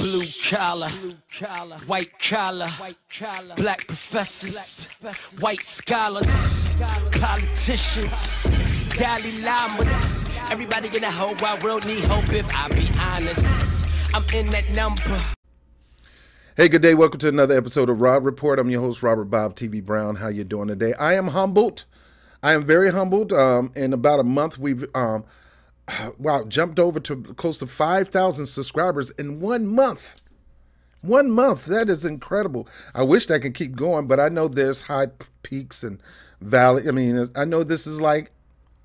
Blue collar, white collar, black professors, white scholars, politicians, Dalai Lamas. Everybody in the whole wide world need hope if I be honest. I'm in that number. Hey, good day. Welcome to another episode of Rob Report. I'm your host, Robert Bob TV Brown. How you doing today? I am humbled. I am very humbled. In about a month, we've jumped over to close to 5,000 subscribers in 1 month. 1 month. That is incredible. I wish that could keep going, but I know there's high peaks and valley. I mean, I know this is like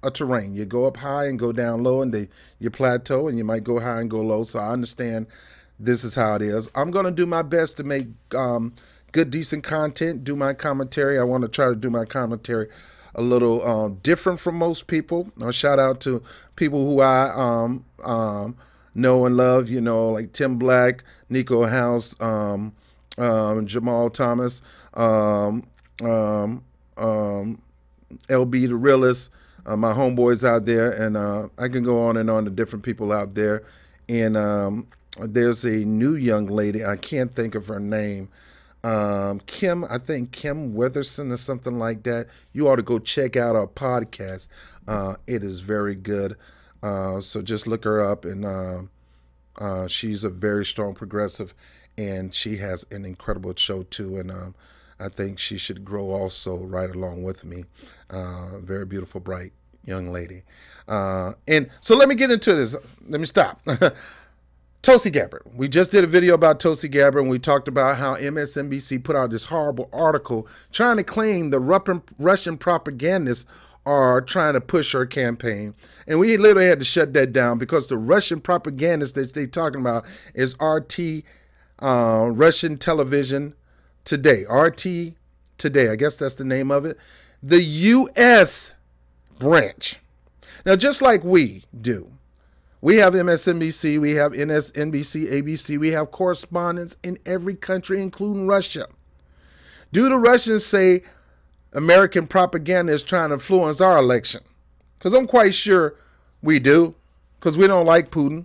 a terrain. You go up high and go down low, and you plateau, and you might go high and go low. So I understand this is how it is. I'm going to do my best to make good, decent content, do my commentary. I want to try to do my commentary a little different from most people. I'll shout out to people who I know and love, you know, like Tim Black, Nico House, Jamal Thomas, LB the Realist, my homeboys out there, and I can go on and on to different people out there. And there's a new young lady, I can't think of her name, Kim, I think Kim Weatherson or something like that. You ought to go check out our podcast. It is very good. So just look her up, and she's a very strong progressive, and she has an incredible show too. And I think she should grow also right along with me. Very beautiful, bright young lady. And so let me get into this. Let me stop. Tulsi Gabbard. We just did a video about Tulsi Gabbard, and we talked about how MSNBC put out this horrible article trying to claim the Russian propagandists are trying to push her campaign. And we literally had to shut that down because the Russian propagandists that they're talking about is RT, Russian Television Today. RT Today, I guess that's the name of it. The U.S. branch. Now, just like we do, we have MSNBC, we have NSNBC, ABC, we have correspondents in every country, including Russia. Do the Russians say American propaganda is trying to influence our election? Because I'm quite sure we do, because we don't like Putin.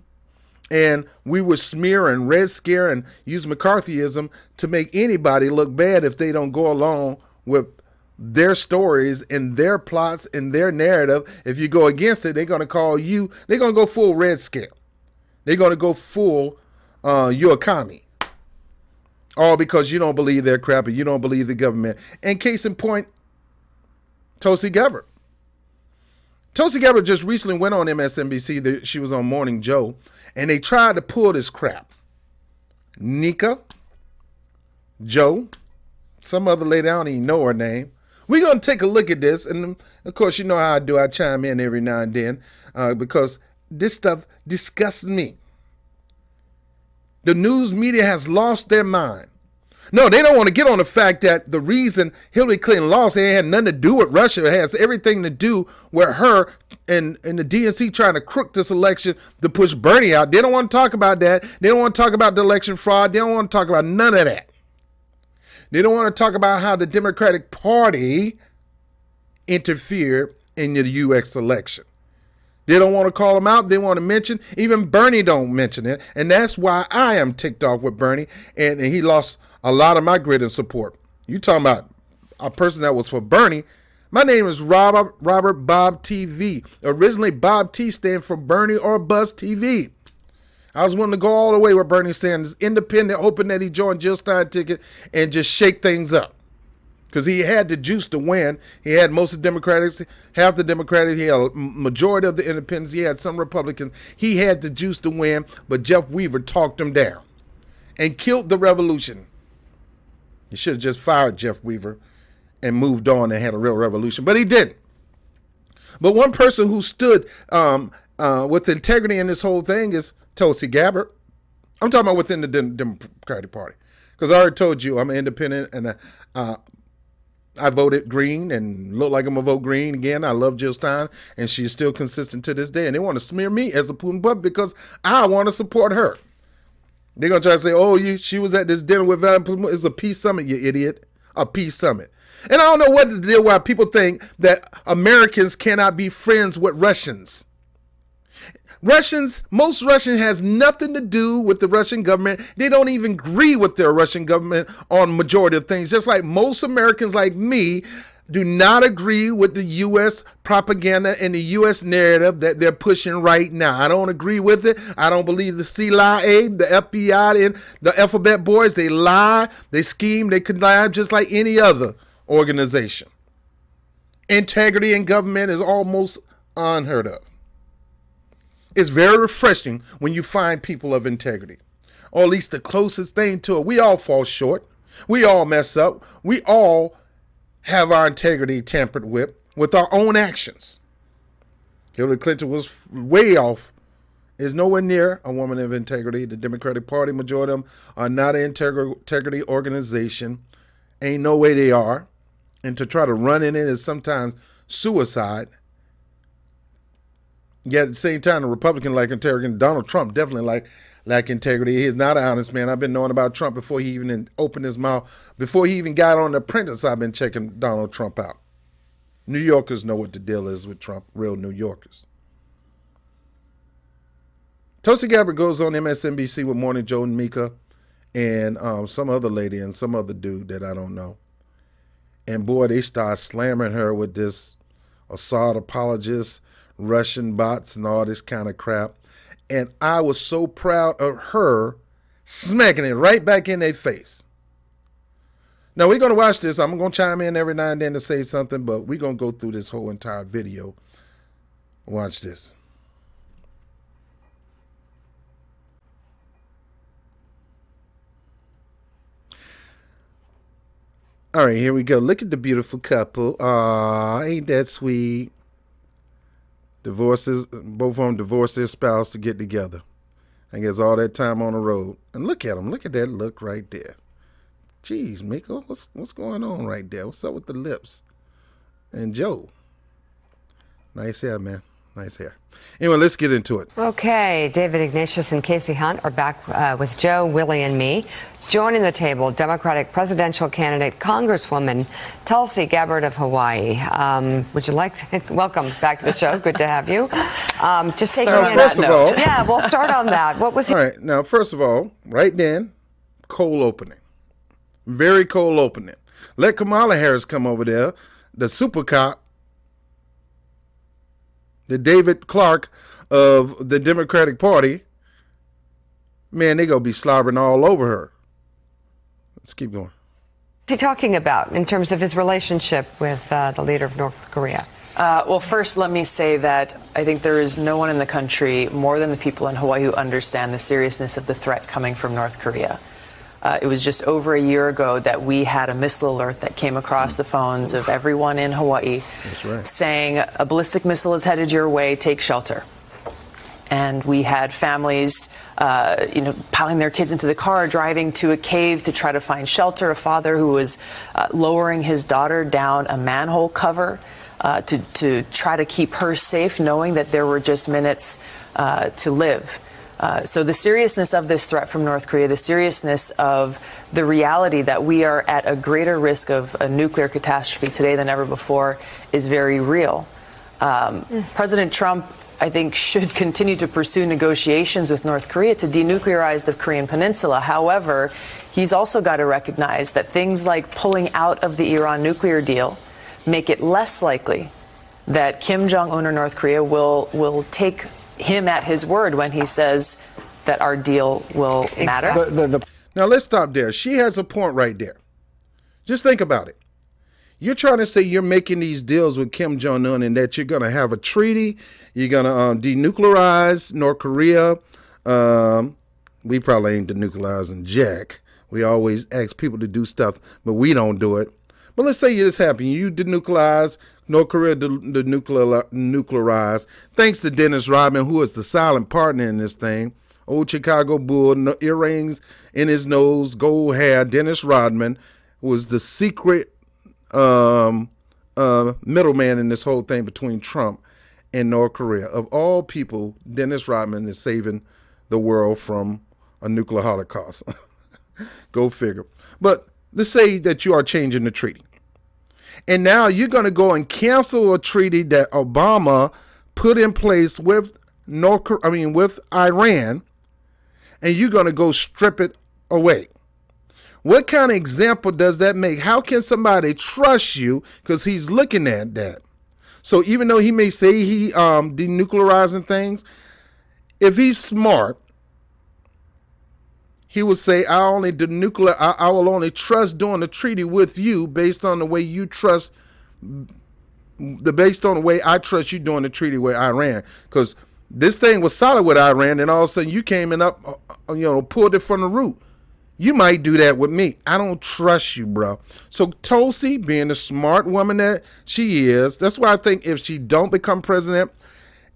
And we would smear and red scare and use McCarthyism to make anybody look bad if they don't go along with their stories and their plots and their narrative. If you go against it, they're going to call you, they're going to go full red scare. They're going to go full you're a commie. All because you don't believe their crap and you don't believe the government. And case in point, Tulsi Gabbard. Tulsi Gabbard just recently went on MSNBC. She was on Morning Joe, and they tried to pull this crap. Nika, Joe, some other lady, I don't even know her name. We're going to take a look at this. And, of course, you know how I do. I chime in every now and then because this stuff disgusts me. The news media has lost their mind. No, they don't want to get on the fact that the reason Hillary Clinton lost, it had nothing to do with Russia. It has everything to do with her and the DNC trying to crook this election to push Bernie out. They don't want to talk about that. They don't want to talk about the election fraud. They don't want to talk about none of that. They don't want to talk about how the Democratic Party interfered in the U.S. election. They don't want to call them out. They want to mention. Even Bernie don't mention it. And that's why I am ticked off with Bernie. And he lost a lot of my grit and support. You talking about a person that was for Bernie. My name is Robert Bob TV. Originally, Bob T stand for Bernie or Buzz TV. I was willing to go all the way with Bernie Sanders, independent, hoping that he joined Jill Stein ticket and just shake things up. Because he had the juice to win. He had most of the Democrats, half the Democrats. He had a majority of the independents. He had some Republicans. He had the juice to win, but Jeff Weaver talked him down and killed the revolution. He should have just fired Jeff Weaver and moved on and had a real revolution, but he didn't. But one person who stood with integrity in this whole thing is Tulsi Gabbard. I'm talking about within the Democratic Party, because I already told you I'm an independent, and I voted green and look like I'm going to vote green again. I love Jill Stein, and she's still consistent to this day. And they want to smear me as a Putin puppet because I want to support her. They're going to try to say, oh, she was at this dinner with Vladimir Putin. It's a peace summit, you idiot. A peace summit. And I don't know what the deal why people think that Americans cannot be friends with Russians. Most Russians has nothing to do with the Russian government. They don't even agree with their Russian government on majority of things. Just like most Americans like me do not agree with the U.S. propaganda and the U.S. narrative that they're pushing right now. I don't agree with it. I don't believe the CIA, the FBI, and the alphabet boys. They lie, they scheme, they connive just like any other organization. Integrity in government is almost unheard of. It's very refreshing when you find people of integrity, or at least the closest thing to it. We all fall short. We all mess up. We all have our integrity tampered with our own actions. Hillary Clinton was way off. Is nowhere near a woman of integrity. The Democratic Party, majority of them are not an integrity organization. Ain't no way they are. And to try to run in it is sometimes suicide. Yet at the same time, the Republican like integrity. Donald Trump definitely lack integrity. He is not an honest man. I've been knowing about Trump before he even opened his mouth. Before he even got on The Apprentice, I've been checking Donald Trump out. New Yorkers know what the deal is with Trump, real New Yorkers. Tulsi Gabbard goes on MSNBC with Morning Joe and Mika and some other lady and some other dude that I don't know. And boy, they start slamming her with this Assad apologist, Russian bots and all this kind of crap. And I was so proud of her smacking it right back in their face. Now we're going to watch this. I'm going to chime in every now and then to say something, but we're going to go through this whole entire video. Watch this. All right, here we go. Look at the beautiful couple. Aw, ain't that sweet? Both of them divorced their spouse to get together. I guess all that time on the road. And look at them. Look at that look right there. Jeez, Miko, what's going on right there? What's up with the lips? And Joe. Nice hair, man. Nice hair. Anyway, let's get into it. Okay, David Ignatius and Casey Hunt are back with Joe, Willie, and me. Joining the table, Democratic presidential candidate Congresswoman Tulsi Gabbard of Hawaii. Would you like to welcome back to the show? Good to have you. Just taking a first of all, yeah, we'll start on that. What was all right? Now, first of all, right then, cold opening, very cold opening. Let Kamala Harris come over there, the super cop, the David Clark of the Democratic Party. Man, they gonna be slobbering all over her. Let's keep going. What's he talking about in terms of his relationship with the leader of North Korea? Well, first, let me say that I think there is no one in the country more than the people in Hawaii who understand the seriousness of the threat coming from North Korea. It was just over a year ago that we had a missile alert that came across the phones of everyone in Hawaii. That's right. Saying a ballistic missile is headed your way, take shelter. And we had families, piling their kids into the car, driving to a cave to try to find shelter. A father who was lowering his daughter down a manhole cover to try to keep her safe, knowing that there were just minutes to live. So the seriousness of this threat from North Korea, the seriousness of the reality that we are at a greater risk of a nuclear catastrophe today than ever before is very real. President Trump, I think, should continue to pursue negotiations with North Korea to denuclearize the Korean Peninsula. However, he's also got to recognize that things like pulling out of the Iran nuclear deal make it less likely that Kim Jong-un or North Korea will take him at his word when he says that our deal will matter. Now, let's stop there. She has a point right there. Just think about it. You're trying to say you're making these deals with Kim Jong-un and that you're going to have a treaty. You're going to denuclearize North Korea. We probably ain't denuclearizing jack. We always ask people to do stuff, but we don't do it. But let's say this happened. You denuclearize, North Korea denuclearize. Thanks to Dennis Rodman, who is the silent partner in this thing. Old Chicago Bull, earrings in his nose, gold hair. Dennis Rodman was the secret middleman in this whole thing between Trump and North Korea. Of all people, Dennis Rodman is saving the world from a nuclear holocaust. Go figure. But let's say that you are changing the treaty. And now you're going to go and cancel a treaty that Obama put in place with with Iran, and you're going to go strip it away. What kind of example does that make? How can somebody trust you because he's looking at that? So even though he may say he denuclearizing things, if he's smart, he would say, I will only trust doing the treaty with you based on the way you trust, based on the way I trust you doing the treaty with Iran. Because this thing was solid with Iran, and all of a sudden you came and pulled it from the root. You might do that with me. I don't trust you, bro. So Tulsi, being the smart woman that she is, that's why I think if she don't become president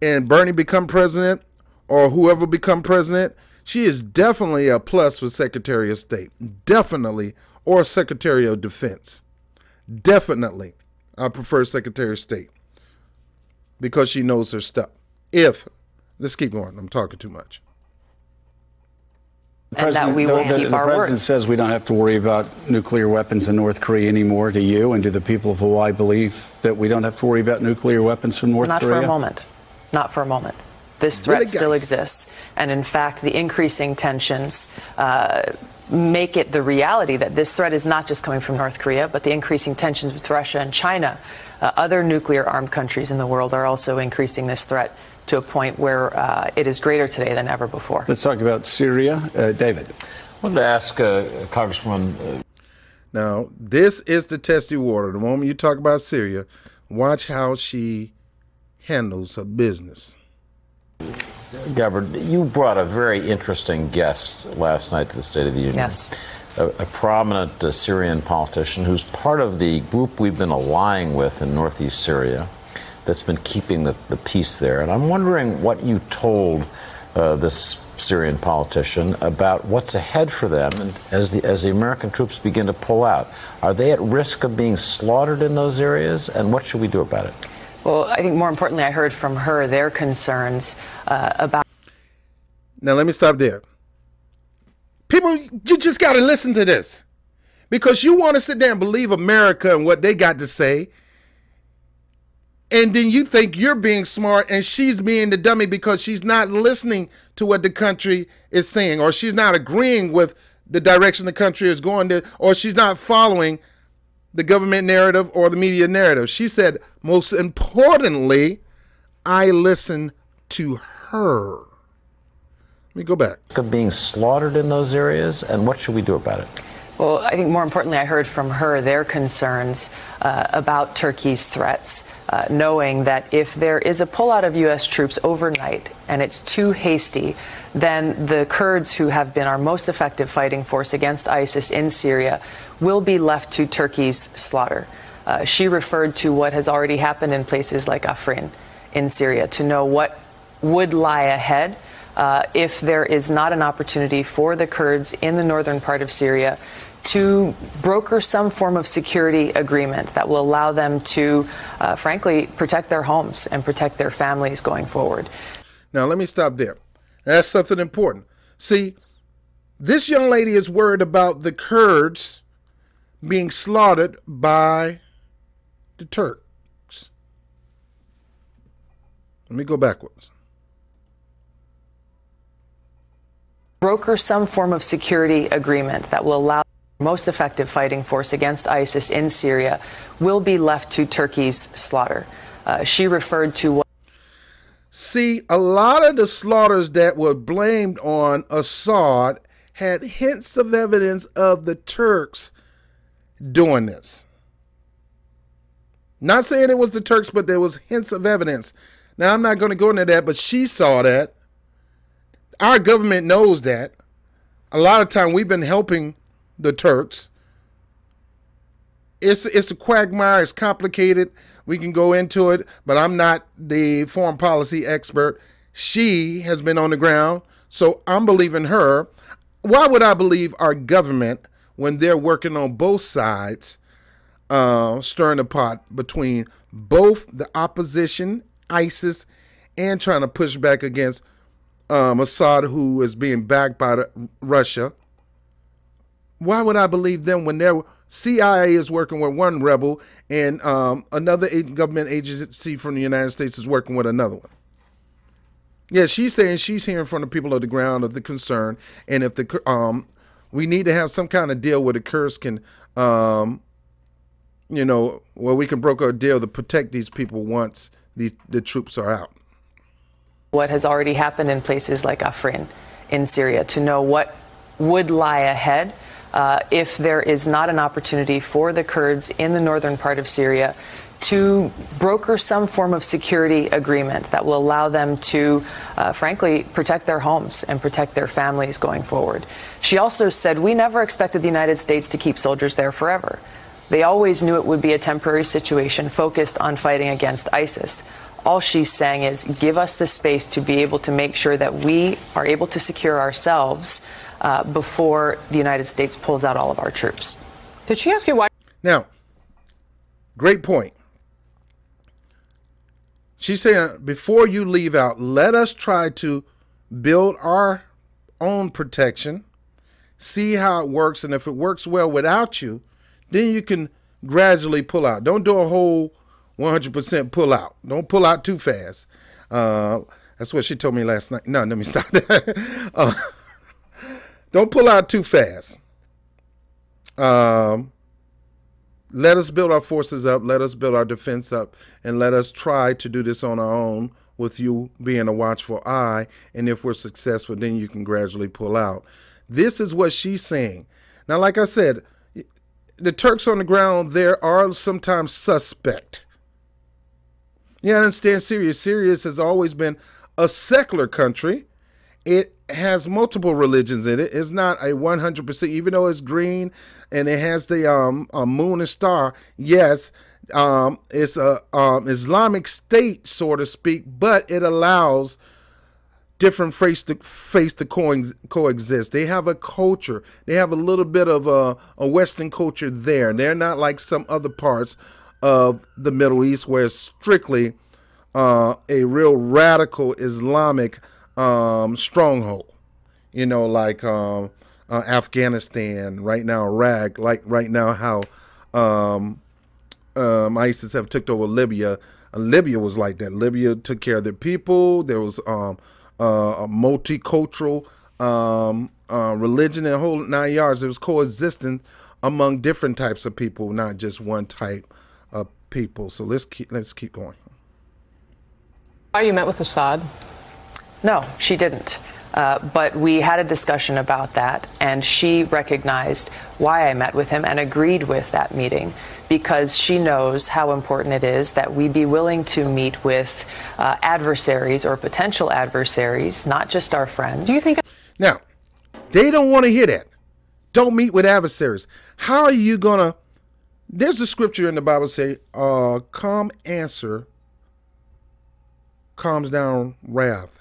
and Bernie become president or whoever become president, she is definitely a plus for Secretary of State. Definitely. Or Secretary of Defense. Definitely. I prefer Secretary of State because she knows her stuff. Let's keep going. I'm talking too much. And that we will keep our word. The president says we don't have to worry about nuclear weapons in North Korea anymore. Do you and do the people of Hawaii believe that we don't have to worry about nuclear weapons from North Korea? Not for a moment. Not for a moment. This threat still exists. And in fact, the increasing tensions make it the reality that this threat is not just coming from North Korea, but the increasing tensions with Russia and China. Other nuclear-armed countries in the world are also increasing this threat to a point where it is greater today than ever before. Let's talk about Syria. David. I wanted to ask Congresswoman. Now, this is the testy water. The moment you talk about Syria, watch how she handles her business. Gabbard, you brought a very interesting guest last night to the State of the Union. Yes. A prominent Syrian politician who's part of the group we've been allying with in northeast Syria that's been keeping the peace there. And I'm wondering what you told this Syrian politician about what's ahead for them and as the American troops begin to pull out. Are they at risk of being slaughtered in those areas? And what should we do about it? Well, I think more importantly, I heard from her their concerns about. Now, let me stop there. People, you just got to listen to this because you want to sit there and believe America and what they got to say. And then you think you're being smart and she's being the dummy because she's not listening to what the country is saying, or she's not agreeing with the direction the country is going to, or she's not following the government narrative or the media narrative. She said, most importantly, I listen to her. Let me go back. Of being slaughtered in those areas, and what should we do about it? Well, I think more importantly, I heard from her their concerns about Turkey's threats, knowing that if there is a pullout of U.S. troops overnight and it's too hasty, then the Kurds, who have been our most effective fighting force against ISIS in Syria, will be left to Turkey's slaughter. She referred to what has already happened in places like Afrin in Syria to know what would lie ahead if there is not an opportunity for the Kurds in the northern part of Syria to broker some form of security agreement that will allow them to, frankly, protect their homes and protect their families going forward. Now, let me stop there. That's something important. See, this young lady is worried about the Kurds being slaughtered by the Turks. Let me go backwards. Broker some form of security agreement that will allow the most effective fighting force against ISIS in Syria will be left to Turkey's slaughter. She referred to what. See, a lot of the slaughters that were blamed on Assad had hints of evidence of the Turks doing this. Not saying it was the Turks, but there was hints of evidence. Now, I'm not going to go into that, but she saw that. Our government knows that. A lot of time we've been helping the Turks. It's a quagmire. It's complicated. We can go into it, but I'm not the foreign policy expert. She has been on the ground, so I'm believing her. Why would I believe our government when they're working on both sides, stirring the pot between both the opposition, ISIS, and trying to push back against Assad, who is being backed by Russia? Why would I believe them when their CIA is working with one rebel and another government agency from the United States is working with another one? Yeah, she's saying she's hearing from the people of the ground of the concern, and if the we need to have some kind of deal where the Kurds can, you know, where we can broker a deal to protect these people once the troops are out. What has already happened in places like Afrin in Syria, to know what would lie ahead if there is not an opportunity for the Kurds in the northern part of Syria to broker some form of security agreement that will allow them to, frankly, protect their homes and protect their families going forward. She also said, we never expected the United States to keep soldiers there forever. They always knew it would be a temporary situation focused on fighting against ISIS. All she's saying is, give us the space to be able to make sure that we are able to secure ourselves before the United States pulls out all of our troops. Did she ask you why? Now, great point. She's saying, before you leave out, let us try to build our own protection, see how it works, and if it works well without you, then you can gradually pull out. Don't do a whole 100% pull out. Don't pull out too fast. That's what she told me last night. No, let me stop that. Don't pull out too fast. Let us build our forces up. Let us build our defense up. And let us try to do this on our own with you being a watchful eye. And if we're successful, then you can gradually pull out. This is what she's saying. Now, like I said, the Turks on the ground there are sometimes suspect. Yeah, I understand Syria. Syria has always been a secular country. It has multiple religions in it. It's not a 100%, even though it's green and it has the moon and star. Yes, it's a Islamic state, so to speak, but it allows different faiths to coexist. They have a culture. They have a little bit of a Western culture there. They're not like some other parts of the Middle East where it's strictly a real radical Islamic stronghold, you know, like Afghanistan, right now Iraq, like right now how ISIS have took over Libya. Libya was like that. Libya took care of their people. There was a multicultural religion and whole 9 yards. It was coexisting among different types of people, not just one type of people. So let's keep going. Why you met with Assad? No, she didn't. But we had a discussion about that, and she recognized why I met with him and agreed with that meeting, because she knows how important it is that we be willing to meet with adversaries or potential adversaries, not just our friends. Do you think? Now, they don't want to hear that. Don't meet with adversaries. How are you going to? There's a scripture in the Bible say, calm answer calms down wrath.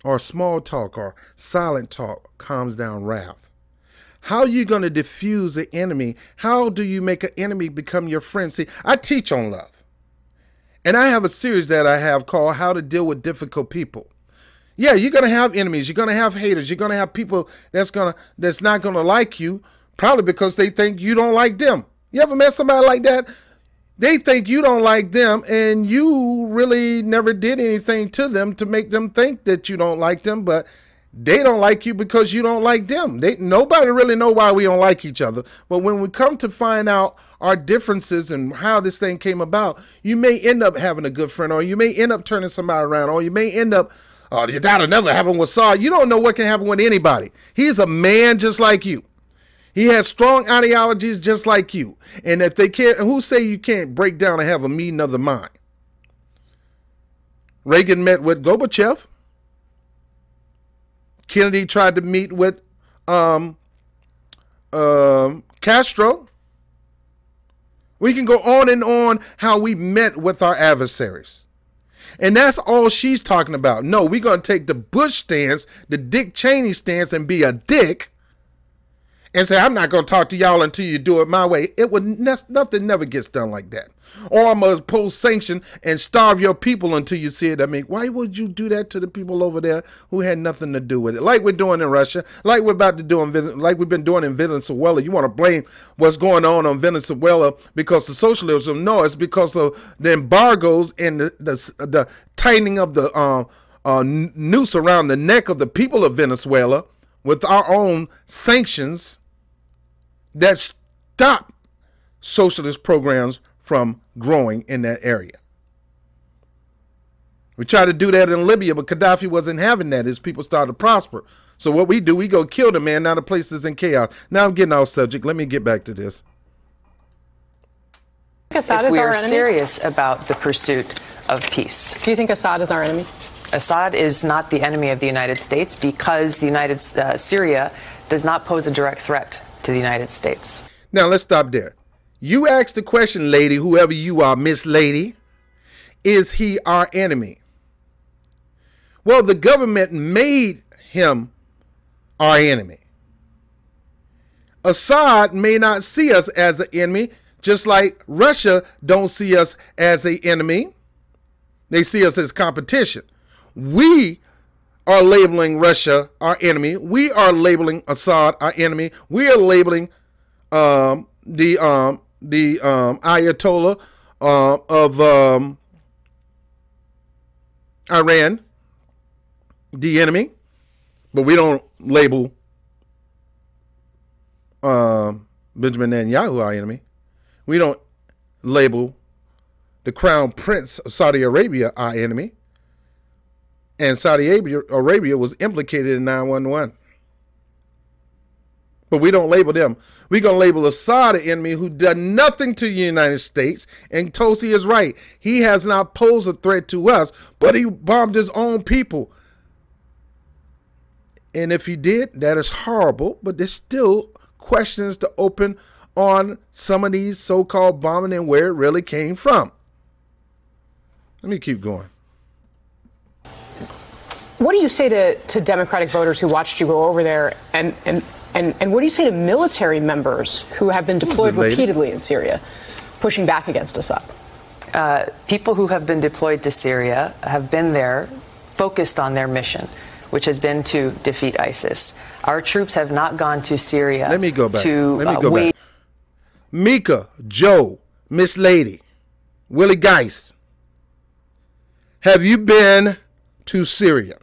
Or small talk or silent talk calms down wrath. How are you going to diffuse the enemy? How do you make an enemy become your friend? See, I teach on love. And I have a series that I have called How to Deal with Difficult People. Yeah, you're going to have enemies. You're going to have haters. You're going to have people that's not going to like you, probably because they think you don't like them. You ever met somebody like that? They think you don't like them, and you really never did anything to them to make them think that you don't like them, but they don't like you because you don't like them. Nobody really know why we don't like each other. But when we come to find out our differences and how this thing came about, you may end up having a good friend, or you may end up turning somebody around, or you may end up, that'll never happen with Saul. You don't know what can happen with anybody. He's a man just like you. He has strong ideologies just like you. And if they can't, who say you can't break down and have a meeting of the mind? Reagan met with Gorbachev. Kennedy tried to meet with Castro. We can go on and on how we met with our adversaries. And that's all she's talking about. No, we're going to take the Bush stance, the Dick Cheney stance, and be a dick. and say, I'm not going to talk to y'all until you do it my way. It would nothing never gets done like that. Or I'm going to impose sanction and starve your people until you see it. I mean, why would you do that to the people over there who had nothing to do with it? Like we're doing in Russia, like we're about to do like we've been doing in Venezuela. You want to blame what's going on Venezuela because of socialism? No, it's because of the embargoes and the tightening of the noose around the neck of the people of Venezuela with our own sanctions that stop socialist programs from growing in that area. We tried to do that in Libya, but Gaddafi wasn't having that. His people started to prosper. So what we do, we go kill the man. Now the place is in chaos. Now I'm getting off subject. Let me get back to this. If we are serious about the pursuit of peace. Do you think Assad is our enemy? Assad is not the enemy of the United States because Syria does not pose a direct threat to the United States. Now let's stop there. You asked the question, lady, whoever you are, Miss Lady, is he our enemy? Well, the government made him our enemy. Assad may not see us as an enemy, just like Russia don't see us as an enemy. They see us as competition. We are labeling Russia our enemy. We are labeling Assad our enemy. We are labeling the Ayatollah of Iran the enemy, but we don't label Benjamin Netanyahu our enemy. We don't label the Crown Prince of Saudi Arabia our enemy. And Saudi Arabia was implicated in 9/11. But we don't label them. We're going to label Assad an enemy who done nothing to the United States. And Tulsi is right. He has not posed a threat to us, but he bombed his own people. And if he did, that is horrible. But there's still questions to open on some of these so-called bombing and where it really came from. Let me keep going. What do you say to Democratic voters who watched you go over there, and what do you say to military members who have been deployed repeatedly in Syria, pushing back against Assad? People who have been deployed to Syria have been there focused on their mission, which has been to defeat ISIS. Our troops have not gone to Syria. Let me go back. Back. Mika, Joe, Miss Lady, Willie Geist, have you been to Syria?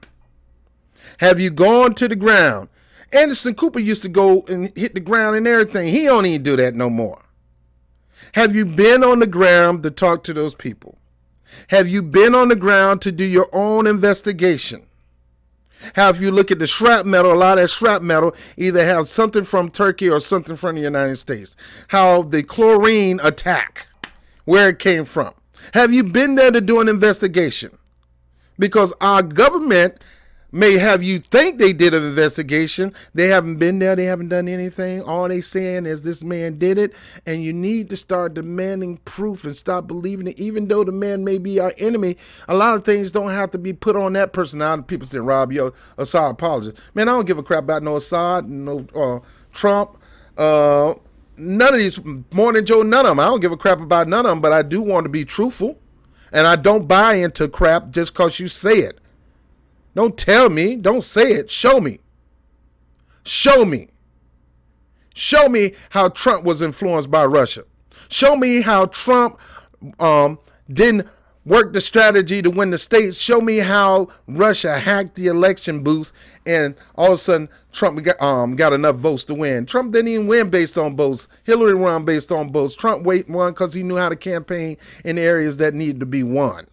Have you gone to the ground? Anderson Cooper used to go and hit the ground and everything. He don't even do that no more. Have you been on the ground to talk to those people? Have you been on the ground to do your own investigation? How if you look at the shrapnel, a lot of that shrapnel either have something from Turkey or something from the United States. How the chlorine attack, where it came from. Have you been there to do an investigation? Because our government may have you think they did an investigation. They haven't been there. They haven't done anything. All they saying is this man did it. And you need to start demanding proof and stop believing it. Even though the man may be our enemy, a lot of things don't have to be put on that person. Now people say, Rob, yo, Assad apologist. Man, I don't give a crap about no Assad, no Trump, none of these, Morning Joe, none of them. I don't give a crap about none of them, but I do want to be truthful. And I don't buy into crap just because you say it. Don't tell me. Don't say it. Show me. Show me. Show me how Trump was influenced by Russia. Show me how Trump didn't work the strategy to win the states. Show me how Russia hacked the election booths and all of a sudden Trump got enough votes to win. Trump didn't even win based on votes. Hillary won based on votes. Trump won because he knew how to campaign in areas that needed to be won.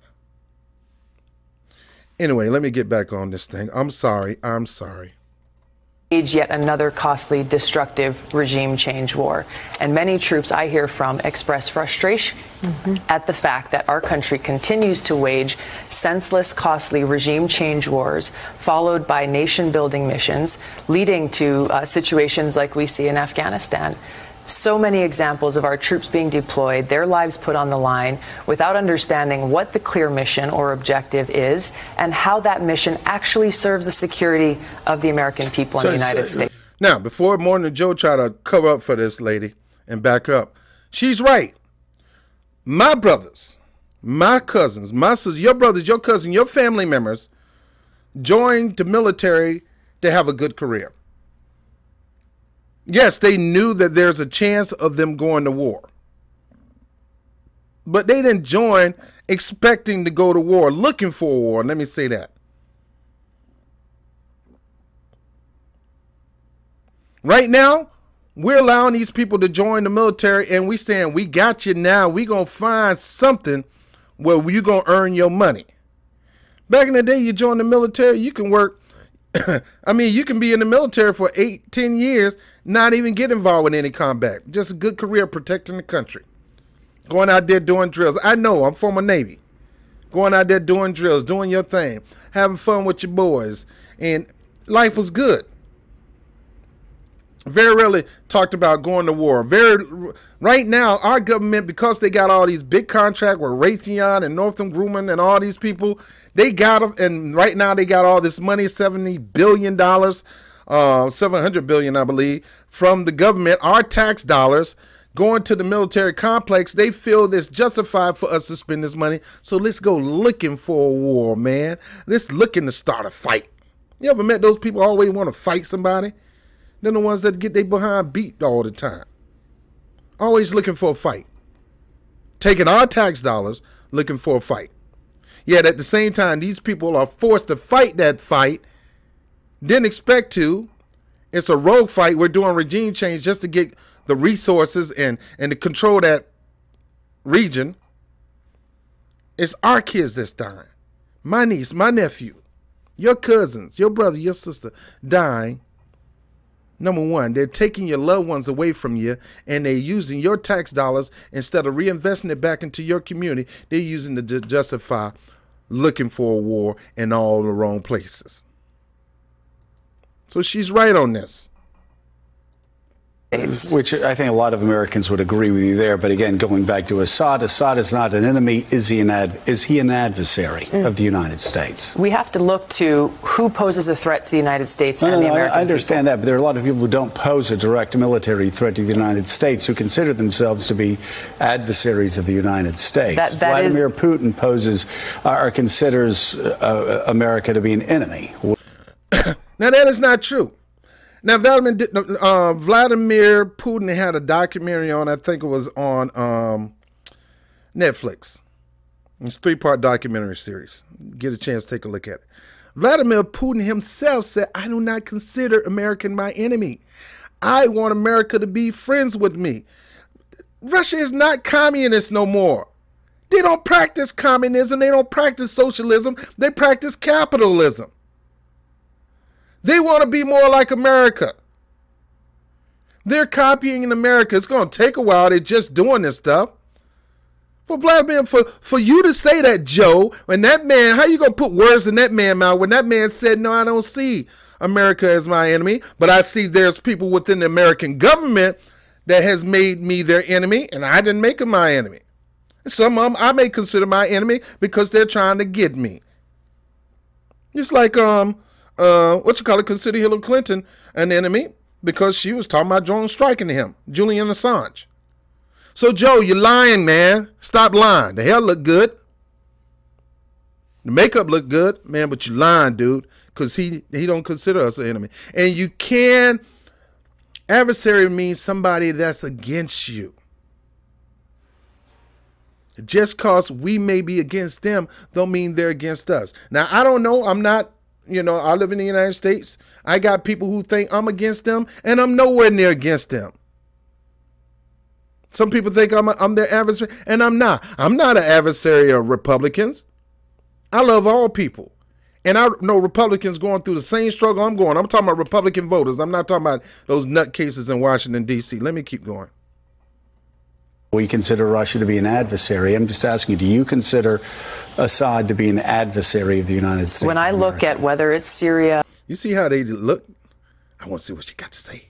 Anyway, let me get back on this thing. I'm sorry. I'm sorry. Yet another costly, destructive regime change war. And many troops I hear from express frustration at the fact that our country continues to wage senseless, costly regime change wars, followed by nation-building missions, leading to situations like we see in Afghanistan. So many examples of our troops being deployed, their lives put on the line, without understanding what the clear mission or objective is and how that mission actually serves the security of the American people in the United States. Now, before Morning Joe try to cover up for this lady and back up, she's right. My brothers, my cousins, my sisters, your brothers, your cousins, your family members joined the military to have a good career. Yes, they knew that there's a chance of them going to war. But they didn't join expecting to go to war, looking for a war. Let me say that. Right now, we're allowing these people to join the military, and we saying, we got you now. We going to find something where you're going to earn your money. Back in the day, you join the military, you can work. I mean, you can be in the military for 8-10 years, not even get involved with any combat. Just a good career protecting the country. Going out there doing drills. I know, I'm former Navy. Going out there doing drills, doing your thing, having fun with your boys. And life was good. Very rarely talked about going to war. Right now, our government, because they got all these big contracts with Raytheon and Northrop Grumman and all these people, they got them. And right now they got all this money, $70 billion, $700 billion, I believe, from the government, our tax dollars, going to the military complex. They feel it's justified for us to spend this money. So let's go looking for a war, man. Let's looking to start a fight. You ever met those people who always want to fight somebody? They're the ones that get their behind beat all the time. Always looking for a fight. Taking our tax dollars, looking for a fight. Yet at the same time, these people are forced to fight that fight. Didn't expect to. It's a rogue fight. We're doing regime change just to get the resources and to control that region. It's our kids that's dying. My niece, my nephew, your cousins, your brother, your sister dying. Number one, they're taking your loved ones away from you, and they're using your tax dollars instead of reinvesting it back into your community. They're using it to justify looking for a war in all the wrong places. So she's right on this. Which I think a lot of Americans would agree with you there. But again, going back to Assad is not an enemy. Is he an adversary of the United States? We have to look to who poses a threat to the United States and the American people. I understand that, but there are a lot of people who don't pose a direct military threat to the United States who consider themselves to be adversaries of the United States. Vladimir Putin poses or considers America to be an enemy. Now, that is not true. Now, Vladimir Putin had a documentary on, I think it was on Netflix. It's a 3-part documentary series. Get a chance to take a look at it. Vladimir Putin himself said, I do not consider America my enemy. I want America to be friends with me. Russia is not communist no more. They don't practice communism. They don't practice socialism. They practice capitalism. They want to be more like America. They're copying in America. It's going to take a while. They're just doing this stuff. For Vladimir, for you to say that, Joe, when that man, how you going to put words in that man's mouth when that man said, no, I don't see America as my enemy, but I see there's people within the American government that has made me their enemy, and I didn't make them my enemy. Some of them I may consider my enemy because they're trying to get me. It's like, consider Hillary Clinton an enemy because she was talking about drone striking him, Julian Assange. So, Joe, you're lying, man. Stop lying. The hair look good. The makeup look good, man, but you lying, dude, because he don't consider us an enemy. And you can, adversary means somebody that's against you. Just because we may be against them don't mean they're against us. Now, I don't know. I'm not, I live in the United States. I got people who think I'm against them, and I'm nowhere near against them. Some people think I'm their adversary, and I'm not. I'm not an adversary of Republicans. I love all people. And I know Republicans going through the same struggle I'm going. I'm talking about Republican voters. I'm not talking about those nutcases in Washington, D.C. Let me keep going. We consider Russia to be an adversary. I'm just asking you, do you consider Assad to be an adversary of the United States? When I look at whether it's Syria. You see how they look? I want to see what you got to say.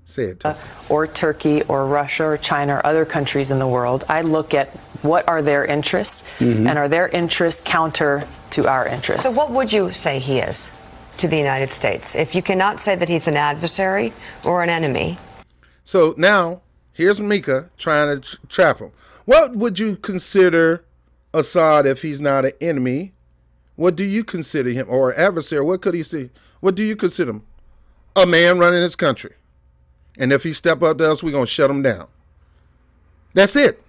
Say it, Tulsi. Or Turkey or Russia or China or other countries in the world, I look at what are their interests and are their interests counter to our interests. So what would you say he is? to the United States. If you cannot say that he's an adversary or an enemy. So now, here's Mika trying to trap him. What would you consider Assad if he's not an enemy? What do you consider him? Or an adversary? What could he see? What do you consider him? A man running his country. And if he step up to us, we're going to shut him down. That's it.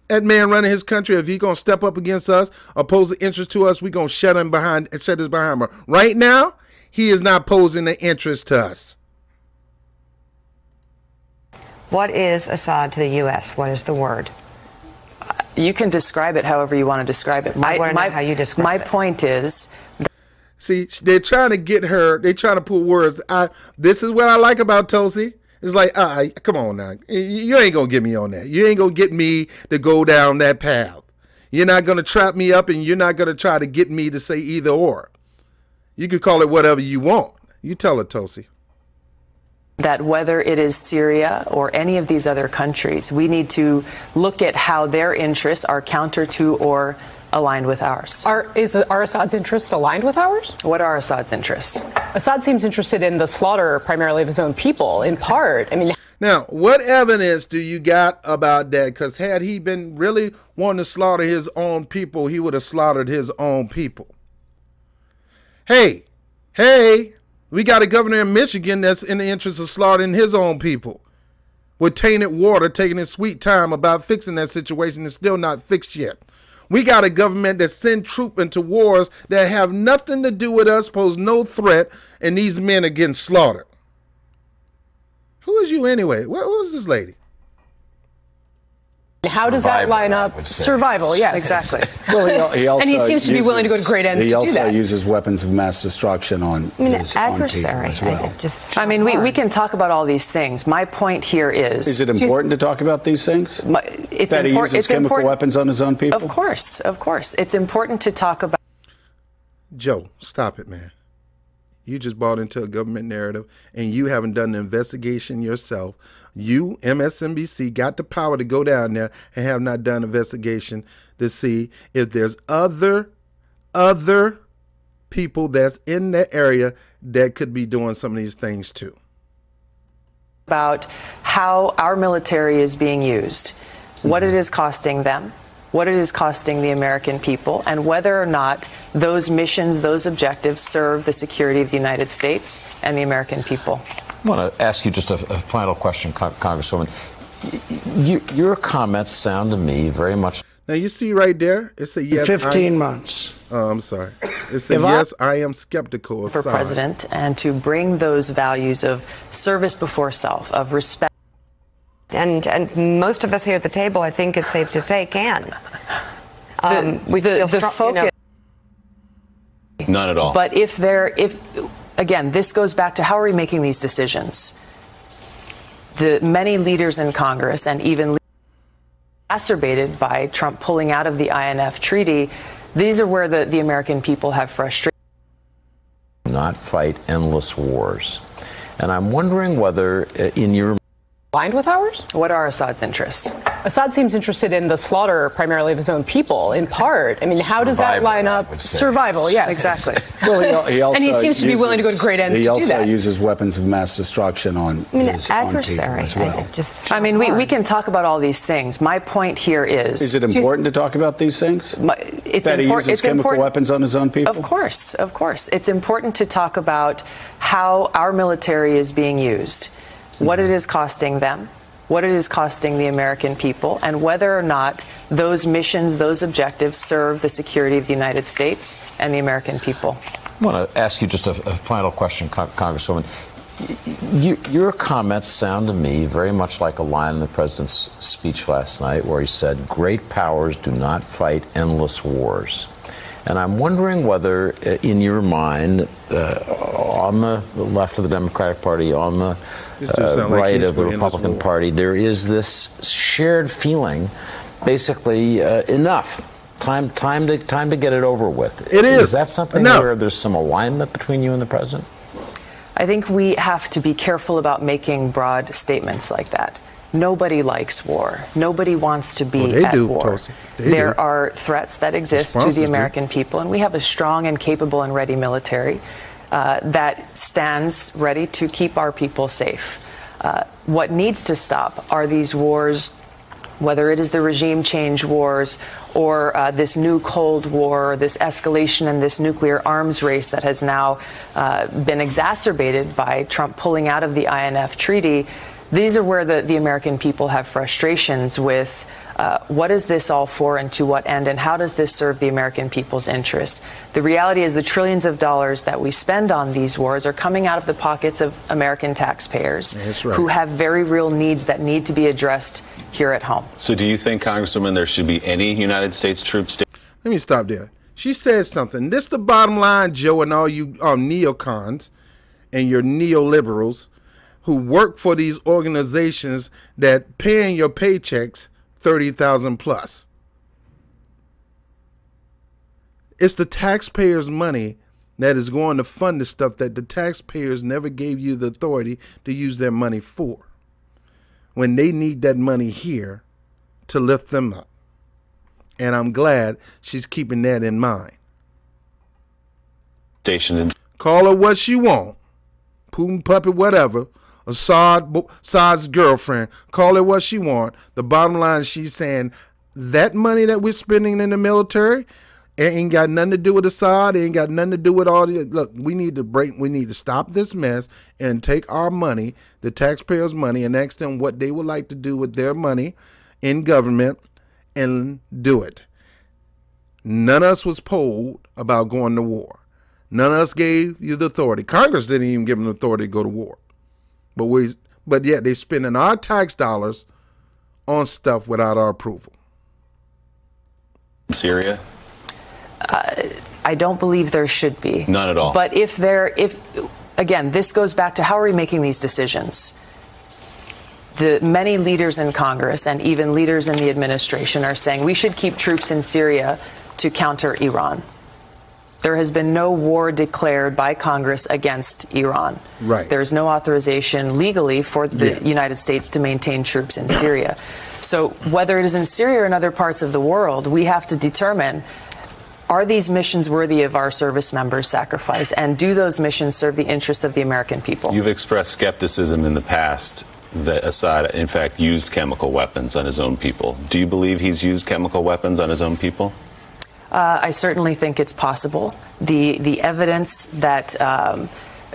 That man running his country, if he going to step up against us, oppose the interest to us, we're going to shut his behind him. Right now, he is not posing the interest to us. What is Assad to the U.S.? What is the word? You can describe it however you want to describe it. I want to know how you describe it. My point is... See, they're trying to get her, they're trying to put words. This is what I like about Tulsi. It's like, come on now. You ain't going to get me on that. You ain't going to get me to go down that path. You're not going to trap me up, and you're not going to try to get me to say either or. You could call it whatever you want. You tell it, Tulsi. That whether it is Syria or any of these other countries, we need to look at how their interests are counter to or aligned with ours. Are Assad's interests aligned with ours? What are Assad's interests? Assad seems interested in the slaughter primarily of his own people, in part. I mean, now, what evidence do you got about that? Because had he been really wanting to slaughter his own people, he would have slaughtered his own people. Hey, we got a governor in Michigan that's in the interest of slaughtering his own people with tainted water, taking his sweet time about fixing that situation. It's still not fixed yet. We got a government that send troops into wars that have nothing to do with us, pose no threat, and these men are getting slaughtered. Who is you anyway? Who is this lady? How does that line up? Survival, yes. Exactly. Well, he also and he seems to be willing to go to great ends to do that. He also uses weapons of mass destruction on his adversary as well. We can talk about all these things. My point here is... Is it important to talk about these things? That he uses chemical weapons on his own people? Of course. It's important to talk about... Joe, stop it, man. You just bought into a government narrative, and you haven't done the investigation yourself. You, MSNBC, got the power to go down there and have not done an investigation to see if there's other people that's in that area that could be doing some of these things too. About how our military is being used, what it is costing them, what it is costing the American people, and whether or not those missions, those objectives serve the security of the United States and the American people. I want to ask you just a final question, Congresswoman. Your comments sound to me very much... Now, you see right there, it says yes. 15 months. Oh, I'm sorry. It says yes, I am skeptical. For president, and to bring those values of service before self, of respect. And most of us here at the table, I think it's safe to say, can. We feel strong, focus... Not at all. But again, this goes back to how are we making these decisions? The many leaders in Congress, and even exacerbated by Trump pulling out of the INF treaty, these are where the American people have frustration. Not fight endless wars. And I'm wondering whether in your... aligned with ours? What are Assad's interests? Assad seems interested in the slaughter primarily of his own people, in part. I mean, how does that line up? Survival, yes. Exactly. Well, he also and he seems to be willing to go to great ends to do that. He also uses weapons of mass destruction on his adversary as well. We can talk about all these things. My point here is... Is it important to talk about these things? That he uses chemical weapons on his own people? Of course. It's important to talk about how our military is being used, what it is costing them, what it is costing the American people, and whether or not those missions, those objectives serve the security of the United States and the American people. I want to ask you just a final question, Congresswoman. Your comments sound to me very much like a line in the president's speech last night where he said, great powers do not fight endless wars. And I'm wondering whether, in your mind, on the left of the Democratic Party, on the right of the Republican Party, there is this shared feeling, basically, enough. Time to get it over with. It is. Is that something where there's some alignment between you and the president? I think we have to be careful about making broad statements like that. Nobody likes war. Nobody wants to be at war. Tulsi. There are threats that exist to the American people, and we have a strong and capable and ready military. that stands ready to keep our people safe. What needs to stop are these wars, whether it is the regime change wars or this new Cold War, this escalation and this nuclear arms race that has now been exacerbated by Trump pulling out of the INF Treaty. These are where the American people have frustrations with what is this all for and to what end, and how does this serve the American people's interests? The reality is the trillions of dollars that we spend on these wars are coming out of the pockets of American taxpayers who have very real needs that need to be addressed here at home. So do you think, Congresswoman, there should be any United States troops? Let me stop there. She said something. This the bottom line, Joe, and all you neocons and your neoliberals who work for these organizations that paying your paychecks 30,000 plus. It's the taxpayers' money that is going to fund the stuff that the taxpayers never gave you the authority to use their money for, when they need that money here to lift them up. And I'm glad she's keeping that in mind. Call her what she want, Putin puppet, whatever. Assad's girlfriend, call it what she want. The bottom line is she's saying that money that we're spending in the military, it ain't got nothing to do with Assad. It ain't got nothing to do with all the, look, we need to stop this mess and take our money, the taxpayers' money, and ask them what they would like to do with their money in government and do it. None of us was polled about going to war. None of us gave you the authority. Congress didn't even give them the authority to go to war. But yet they're spending our tax dollars on stuff without our approval. Syria? I don't believe there should be. None at all. But again, this goes back to how are we making these decisions? The many leaders in Congress and even leaders in the administration are saying we should keep troops in Syria to counter Iran. There has been no war declared by Congress against Iran. Right. There's no authorization legally for the United States to maintain troops in Syria. So whether it is in Syria or in other parts of the world, we have to determine, are these missions worthy of our service members' sacrifice? And do those missions serve the interests of the American people? You've expressed skepticism in the past that Assad, in fact, used chemical weapons on his own people. Do you believe he's used chemical weapons on his own people? I certainly think it's possible. The evidence that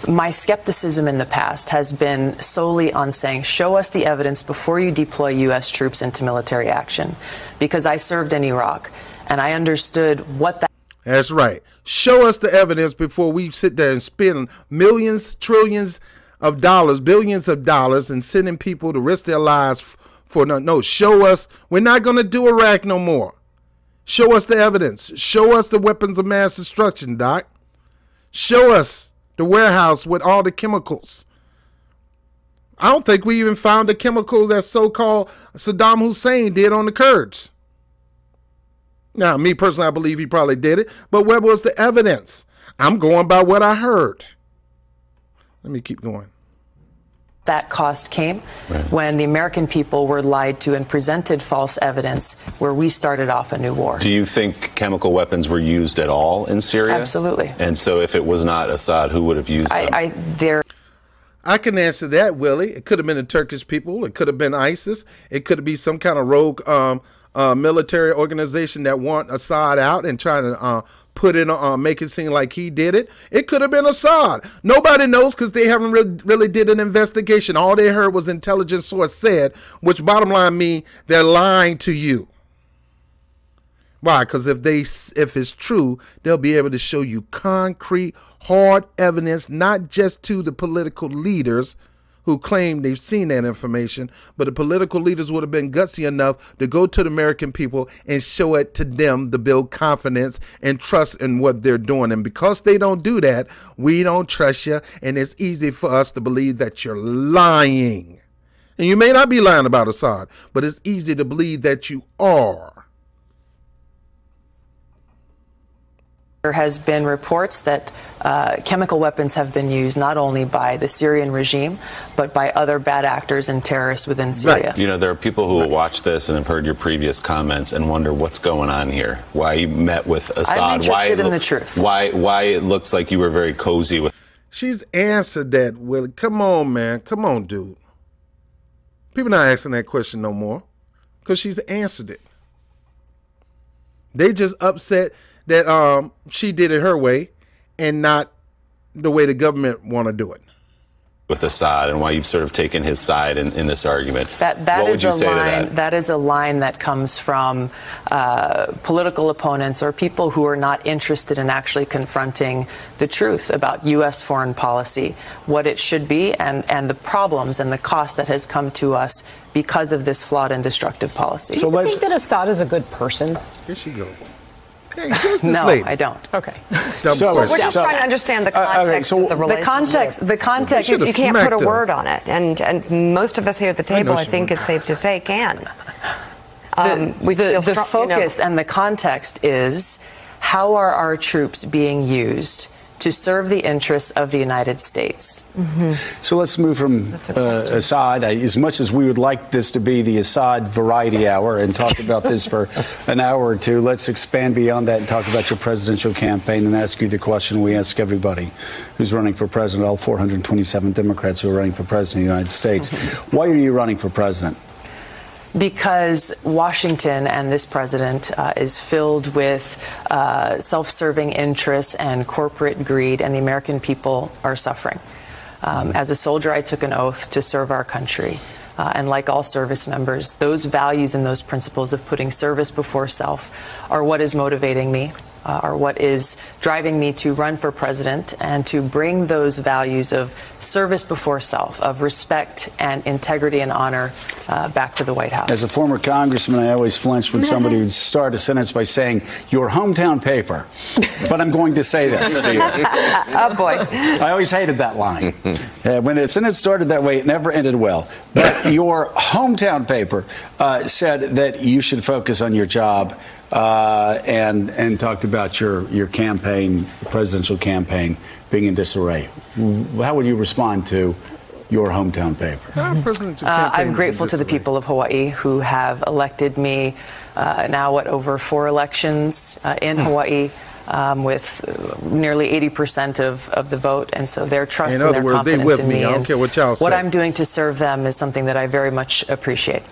my skepticism in the past has been solely on saying, show us the evidence before you deploy U.S. troops into military action. Because I served in Iraq, and I understood what that... That's right. Show us the evidence before we sit there and spend millions, trillions of dollars, billions of dollars, and sending people to risk their lives for no. Show us. We're not going to do Iraq no more. Show us the evidence. Show us the weapons of mass destruction, Doc. Show us the warehouse with all the chemicals. I don't think we even found the chemicals that so-called Saddam Hussein did on the Kurds. Now, me personally, I believe he probably did it, but where was the evidence? I'm going by what I heard. Let me keep going. That cost came when the American people were lied to and presented false evidence where we started off a new war. Do you think chemical weapons were used at all in Syria? Absolutely. And so if it was not Assad, who would have used them? I can answer that, Willie. It could have been the Turkish people. It could have been ISIS. It could be some kind of rogue military organization that want Assad out and trying to put in, make it seem like he did it. It could have been Assad. Nobody knows because they haven't really did an investigation. All they heard was intelligence source said, which bottom line mean they're lying to you. Why? Because if it's true, they'll be able to show you concrete, hard evidence, not just to the political leaders who claim they've seen that information, but the political leaders would have been gutsy enough to go to the American people and show it to them to build confidence and trust in what they're doing. And because they don't do that, we don't trust you, and it's easy for us to believe that you're lying. And you may not be lying about Assad, but it's easy to believe that you are. There has been reports that chemical weapons have been used not only by the Syrian regime, but by other bad actors and terrorists within Syria. Right. You know, there are people who will watch this and have heard your previous comments and wonder what's going on here. Why you met with Assad? I'm interested in the truth. Why it looks like you were very cozy with. She's answered that, Willie. Come on, man. Come on, dude. People not asking that question no more because she's answered it. They just upset that she did it her way and not the way the government want to do it. With Assad and why you've sort of taken his side in this argument. That is a line that comes from political opponents or people who are not interested in actually confronting the truth about U.S. foreign policy, what it should be, and the problems and the cost that has come to us because of this flawed and destructive policy. Do you think that Assad is a good person? Here she goes. Hey, who's this no, lady? I don't. Okay. So we're just trying to understand the context of the relationship. The context. You can't put a word on it, and most of us here at the table, I think it's safe to say, can. The focus and the context is, how are our troops being used to serve the interests of the United States? So let's move from Assad. As much as we would like this to be the Assad variety hour and talk about this for an hour or two, let's expand beyond that and talk about your presidential campaign and ask you the question we ask everybody who's running for president, all 427 Democrats who are running for president of the United States. Why are you running for president? Because Washington and this president is filled with self-serving interests and corporate greed, and the American people are suffering. As a soldier, I took an oath to serve our country. And like all service members, those values and those principles of putting service before self are what is motivating me, are what is driving me to run for president and to bring those values of service before self, of respect and integrity and honor back to the White House. As a former congressman, I always flinched when somebody would start a sentence by saying, your hometown paper. But I'm going to say this to you. Oh, boy. I always hated that line. When a sentence started that way, it never ended well. But your hometown paper said that you should focus on your job and talked about your campaign, presidential campaign, being in disarray. How would you respond to your hometown paper? I'm grateful to the people of Hawaii who have elected me now, over 4 elections in Hawaii. With nearly 80% of the vote, and so their trust and their confidence in me. I don't care what y'all say. What I'm doing to serve them is something that I very much appreciate.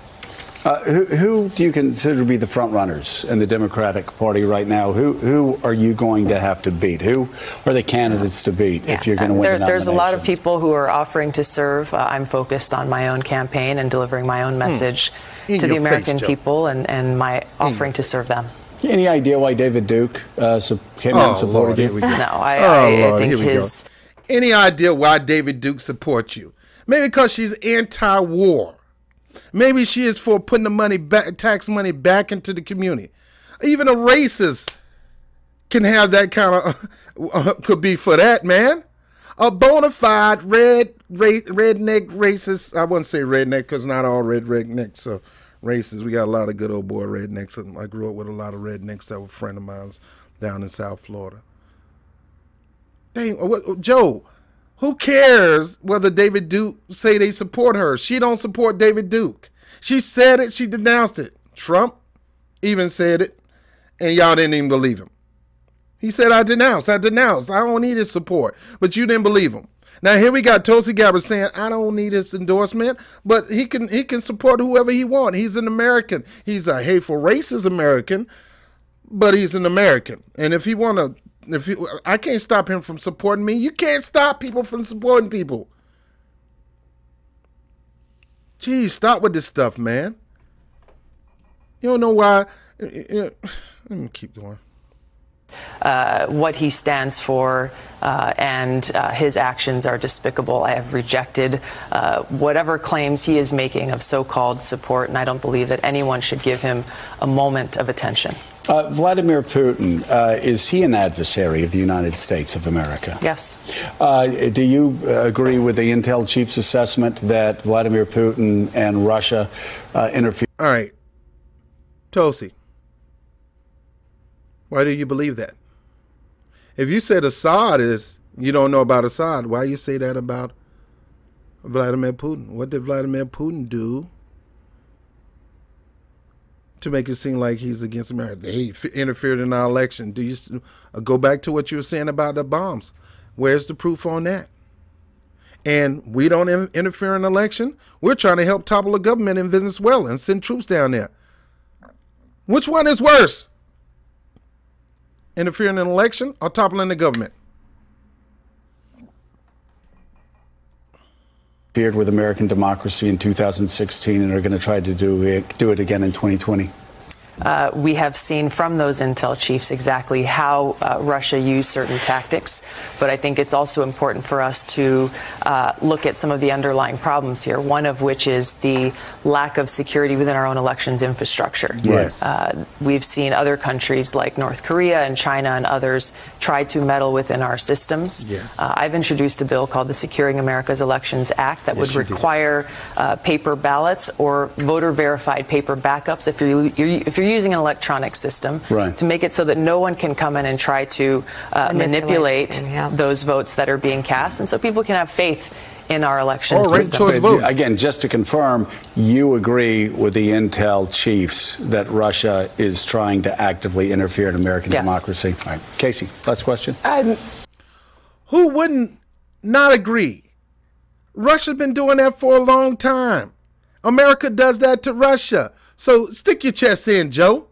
Who do you consider to be the front runners in the Democratic Party right now? Who are you going to have to beat? Who are the candidates to beat if you're going to win the nomination? There's a lot of people who are offering to serve. I'm focused on my own campaign and delivering my own message to the American people and my offering to serve them. Any idea why David Duke came out and supported you? No, I think his... Any idea why David Duke supports you? Maybe because she's anti-war. Maybe she is for putting the money back, tax money back into the community. Even a racist can have that kind of, could be for that, man. A bona fide redneck racist. I wouldn't say redneck because not all rednecks are racist. We got a lot of good old boy rednecks. I grew up with a lot of rednecks that were a friend of mine down in South Florida. Dang, Joe, who cares whether David Duke say they support her? She don't support David Duke. She said it. She denounced it. Trump even said it, and y'all didn't even believe him. He said, I denounce. I don't need his support. But you didn't believe him. Now here we got Tulsi Gabbard saying, I don't need his endorsement, but he can support whoever he wants. He's an American. He's a hateful, racist American, but he's an American. And if he want to, I can't stop him from supporting me. You can't stop people from supporting people. Geez, stop with this stuff, man. You don't know why. Let me keep going. What he stands for and his actions are despicable. I have rejected whatever claims he is making of so-called support, and I don't believe that anyone should give him a moment of attention. Vladimir Putin, is he an adversary of the United States of America? Yes. Do you agree with the Intel chief's assessment that Vladimir Putin and Russia interfere? All right. Tulsi. Why do you believe that? If you said Assad you don't know about Assad, why you say that about Vladimir Putin? What did Vladimir Putin do to make it seem like he's against America? He interfered in our election. Do you go back to what you were saying about the bombs? Where's the proof on that? And we don't interfere in an election. We're trying to help topple the government in Venezuela and send troops down there. Which one is worse? Interfering in an election or toppling the government? Interfered with American democracy in 2016 and are going to try to do it again in 2020. We have seen from those intel chiefs exactly how Russia used certain tactics, but I think it's also important for us to look at some of the underlying problems here, one of which is the lack of security within our own elections infrastructure. Yes. We've seen other countries like North Korea and China and others try to meddle within our systems. Yes. I've introduced a bill called the Securing America's Elections Act that would require paper ballots or voter-verified paper backups if you're using an electronic system, to make it so that no one can come in and try to manipulate those votes that are being cast, and so people can have faith in our election system. Again, just to confirm, you agree with the intel chiefs that Russia is trying to actively interfere in American democracy? All right. Casey, last question. Who wouldn't not agree? Russia's been doing that for a long time. America does that to Russia. So stick your chest in, Joe.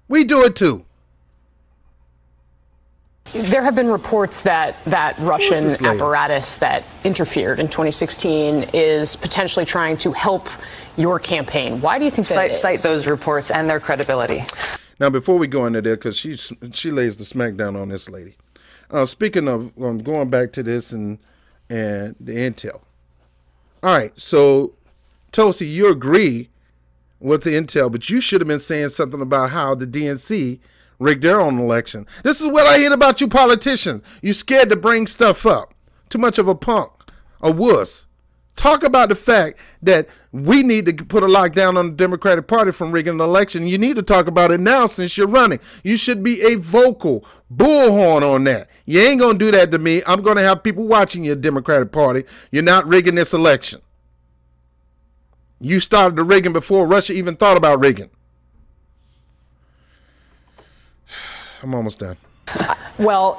We do it too. There have been reports that Russian apparatus that interfered in 2016 is potentially trying to help your campaign. Why do you think that is? Cite those reports and their credibility. Now, before we go into there, because she lays the smackdown on this lady. Speaking of going back to this and the intel. All right, so Tulsi, you agree with the intel, but you should have been saying something about how the DNC rigged their own election. This is what I hate about you politicians. You scared to bring stuff up. Too much of a punk, a wuss. Talk about the fact that we need to put a lockdown on the Democratic Party from rigging an election. You need to talk about it now since you're running. You should be a vocal bullhorn on that. You ain't going to do that to me. I'm going to have people watching your Democratic Party. You're not rigging this election. You started the rigging before Russia even thought about rigging. I'm almost done. Well,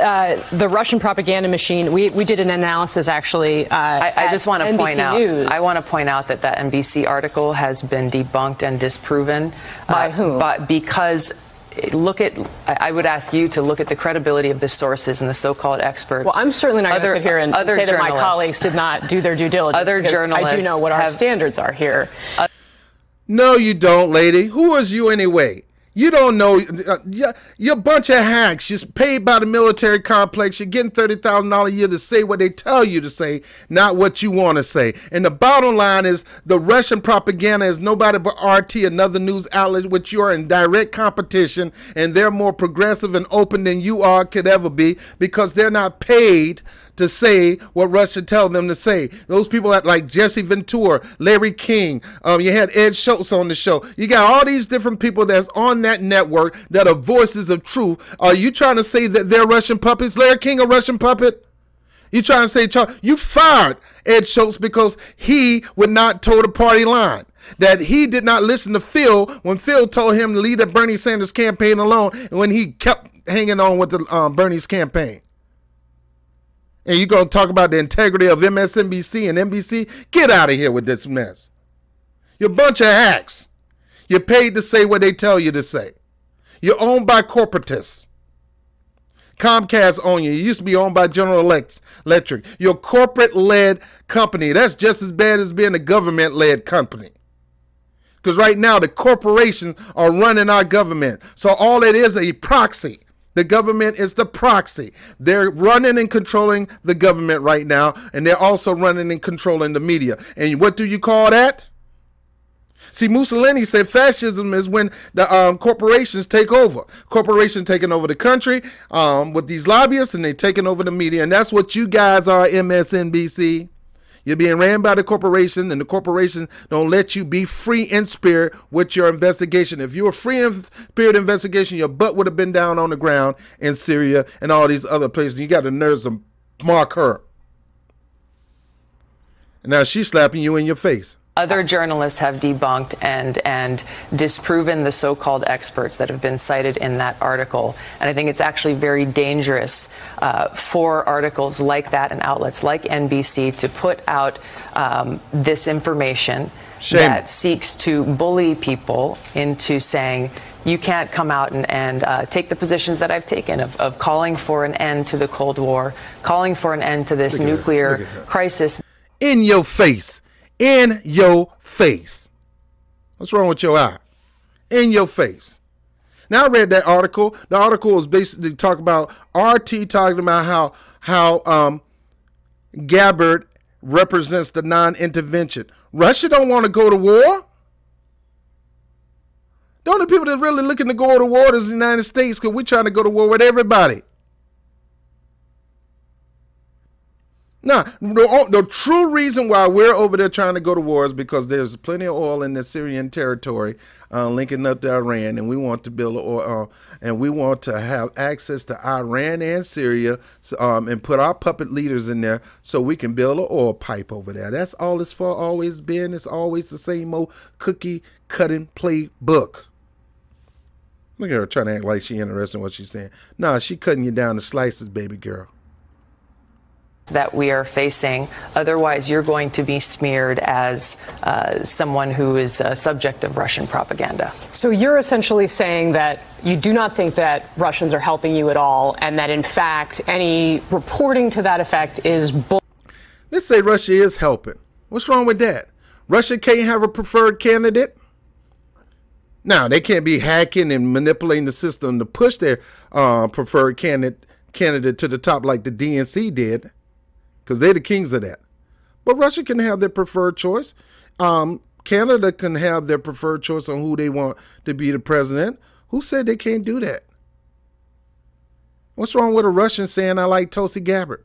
the Russian propaganda machine, we did an analysis actually. I just want to point out. News. I want to point out that NBC article has been debunked and disproven. By whom? Because I would ask you to look at the credibility of the sources and the so-called experts. Well, I'm certainly not going to sit here and say that my colleagues did not do their due diligence. Other journalists, I do know what our standards are here. No, you don't, lady. Who is you anyway? You don't know. You're a bunch of hacks. You're paid by the military complex. You're getting $30,000 a year to say what they tell you to say, not what you want to say. And the bottom line is the Russian propaganda is nobody but RT, another news outlet, which you are in direct competition, and they're more progressive and open than you could ever be because they're not paid to say what Russia tells them to say. Those people like Jesse Ventura, Larry King, you had Ed Schultz on the show. You got all these different people that's on that network that are voices of truth. Are you trying to say that they're Russian puppets? Larry King a Russian puppet? You trying to say you fired Ed Schultz because he would not toe the party line. That he did not listen to Phil when Phil told him to leave the Bernie Sanders campaign alone and when he kept hanging on with the Bernie's campaign. And you're going to talk about the integrity of MSNBC and NBC? Get out of here with this mess. You're a bunch of hacks. You're paid to say what they tell you to say. You're owned by corporatists. Comcast own you. You used to be owned by General Electric. You're a corporate-led company. That's just as bad as being a government-led company. Because right now the corporations are running our government. So all it is a proxy. The government is the proxy. They're running and controlling the government right now, and they're also running and controlling the media. And what do you call that? See, Mussolini said fascism is when the corporations take over. Corporations taking over the country with these lobbyists, and they're taking over the media. And that's what you guys are, MSNBC. You're being ran by the corporation, and the corporation don't let you be free in spirit with your investigation. If you were free in spirit investigation, your butt would have been down on the ground in Syria and all these other places. You got the nerves to mark her. And now she's slapping you in your face. Other journalists have debunked and disproven the so-called experts that have been cited in that article. And I think it's actually very dangerous for articles like that and outlets like NBC to put out this information that seeks to bully people into saying, you can't come out and take the positions that I've taken of calling for an end to the Cold War, calling for an end to this nuclear crisis. In your face. In your face. What's wrong with your eye? In your face. Now I read that article. The article was basically talking about RT talking about how Gabbard represents the non-intervention. Russia don't want to go to war. The only people that really looking to go to war is the United States, because we're trying to go to war with everybody. Now, the true reason why we're over there trying to go to war is because there's plenty of oil in the Syrian territory linking up to Iran, and we want to build oil, and we want to have access to Iran and Syria, and put our puppet leaders in there so we can build an oil pipe over there. That's all it's for, always been. It's always the same old cookie cutting playbook. Look at her trying to act like she interested in what she's saying. Nah, she cutting you down to slices, baby girl. That we are facing. Otherwise, you're going to be smeared as someone who is a subject of Russian propaganda. So you're essentially saying that you do not think that Russians are helping you at all, and that, in fact, any reporting to that effect is bull. Let's say Russia is helping. What's wrong with that? Russia can't have a preferred candidate? Now, they can't be hacking and manipulating the system to push their preferred candidate to the top like the DNC did, because they're the kings of that. But Russia can have their preferred choice. Canada can have their preferred choice on who they want to be the president. Who said they can't do that? What's wrong with a Russian saying, I like Tulsi Gabbard?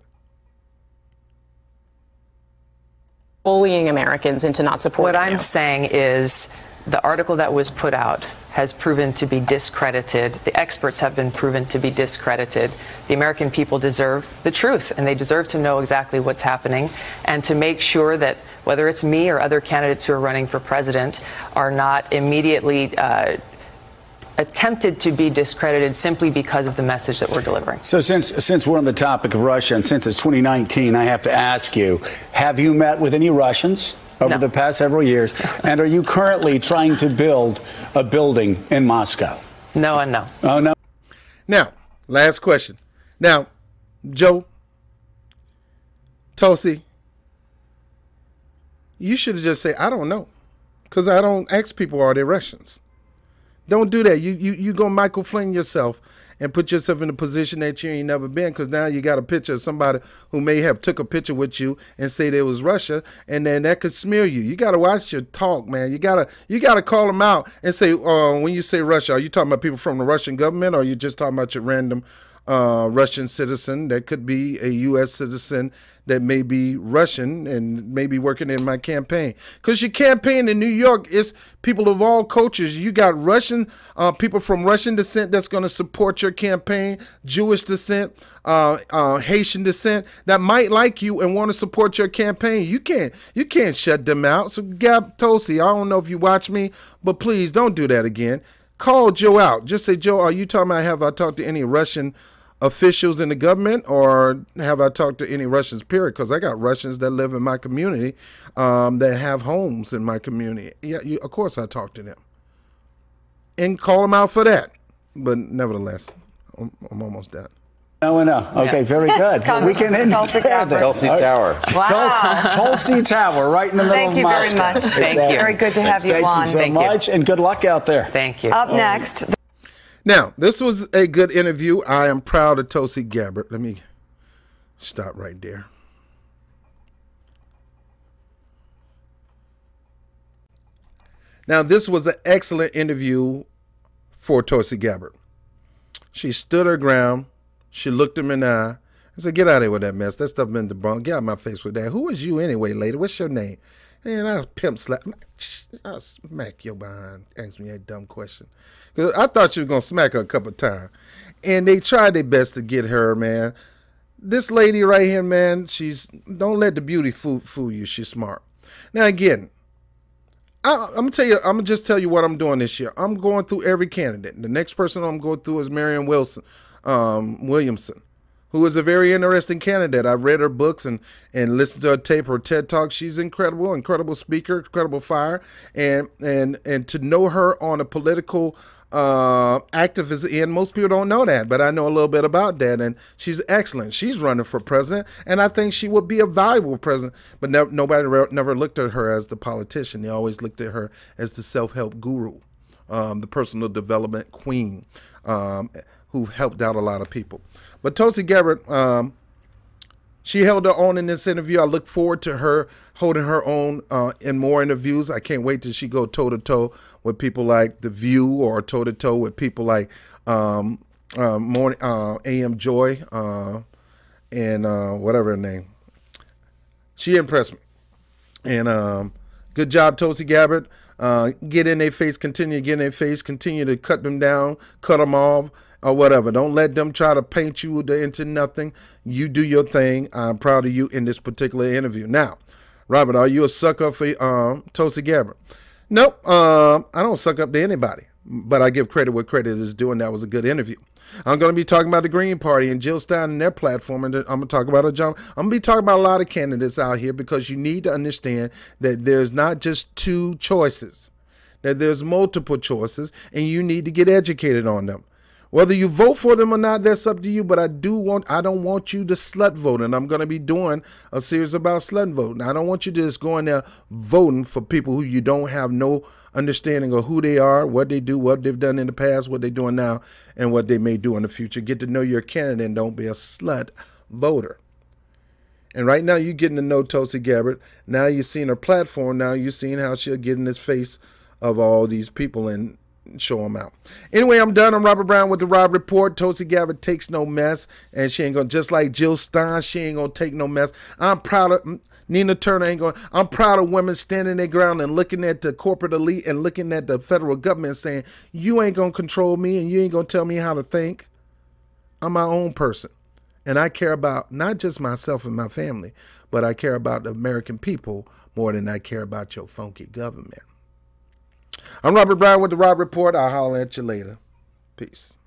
Bullying Americans into not supporting What I'm saying is the article that was put out has proven to be discredited. The experts have been proven to be discredited. The American people deserve the truth, and they deserve to know exactly what's happening, and to make sure that whether it's me or other candidates who are running for president are not immediately attempted to be discredited simply because of the message that we're delivering. So since we're on the topic of Russia, and since it's 2019, I have to ask you, have you met with any Russians over the past several years? And are you currently trying to build a building in Moscow? No and no. Oh, no. Now, last question. Now, Joe, Tulsi, you should have just said, I don't know. Because I don't ask people, are they Russians? Don't do that. You go Michael Flynn yourself and put yourself in a position that you ain't never been, because now you got a picture of somebody who may have took a picture with you and say there was Russia, and then that could smear you. You got to watch your talk, man. You gotta call them out and say, when you say Russia, are you talking about people from the Russian government, or are you just talking about your random Russian citizen that could be a U.S. citizen that may be Russian and may be working in my campaign? Because your campaign in New York is people of all cultures. You got Russian people from Russian descent that's going to support your campaign, Jewish descent, Haitian descent that might like you and want to support your campaign. You can't shut them out. So Tulsi, I don't know if you watch me, but please don't do that again. Call Joe out. Just say, Joe, are you talking about, have I talked to any Russian officials in the government, or have I talked to any Russians, period? Because I got Russians that live in my community, that have homes in my community. Yeah, of course I talk to them. And call them out for that. But nevertheless, I'm almost done. No. Okay, very good. We can end Tulsi Tower. Wow. Tulsi Tower, right in the middle of Moscow. Thank you very much. Thank you. Very good to have you on. Thank you so much, and good luck out there. Thank you. Up next. Now, this was a good interview. I am proud of Tulsi Gabbard. Let me stop right there. Now, this was an excellent interview for Tulsi Gabbard. She stood her ground. She looked him in the eye and said, get out of here with that mess. That stuff been debunked. Get out of my face with that. Who is you anyway, lady? What's your name? And I'll pimp slap. I'll smack your behind. Ask me that dumb question. Because I thought she was going to smack her a couple of times. And they tried their best to get her, man. This lady right here, man, don't let the beauty fool you. She's smart. Now, again, I'm gonna just tell you what I'm doing this year. I'm going through every candidate. The next person I'm going through is Marianne Williamson, who is a very interesting candidate. I've read her books and listened to her tape, her TED Talk. She's incredible speaker, incredible fire, and to know her on a political activist end, most people don't know that, but I know a little bit about that, and she's excellent. She's running for president, and I think she would be a valuable president, but nobody never looked at her as the politician. They always looked at her as the self-help guru, the personal development queen, who helped out a lot of people. But Tulsi Gabbard, she held her own in this interview. I look forward to her holding her own in more interviews. I can't wait till she go toe-to-toe with people like The View, or toe-to-toe with people like AM Joy and whatever her name. She impressed me. And good job, Tulsi Gabbard. Get in their face, continue to get in their face, continue to cut them down, cut them off, or whatever. Don't let them try to paint you into nothing. You do your thing. I'm proud of you in this particular interview. Now, Robert, are you a sucker for Tulsi Gabbard? Nope. I don't suck up to anybody, but I give credit where credit is due, and that was a good interview. I'm going to be talking about the Green Party and Jill Stein and their platform, and I'm going to talk about I'm going to be talking about a lot of candidates out here, because you need to understand that there's not just two choices, that there's multiple choices, and you need to get educated on them. Whether you vote for them or not, that's up to you, but I don't want you to slut vote, and I'm going to be doing a series about slut voting. I don't want you to just go in there voting for people who you don't have no understanding of who they are, what they do, what they've done in the past, what they're doing now, and what they may do in the future. Get to know your candidate and don't be a slut voter. And right now you're getting to know Tulsi Gabbard. Now you're seeing her platform. Now you're seeing how she'll get in the face of all these people and show them out. Anyway, I'm done. I'm Robert Brown with the Rob Report. Tulsi Gabbard takes no mess, and she ain't gonna, just like Jill Stein, she ain't gonna take no mess. I'm proud of Nina Turner. I'm proud of women standing their ground and looking at the corporate elite and looking at the federal government saying, you ain't gonna control me and you ain't gonna tell me how to think. I'm my own person, and I care about not just myself and my family, but I care about the American people more than I care about your funky government. I'm Robert Brown with the Rob Report. I'll holler at you later. Peace.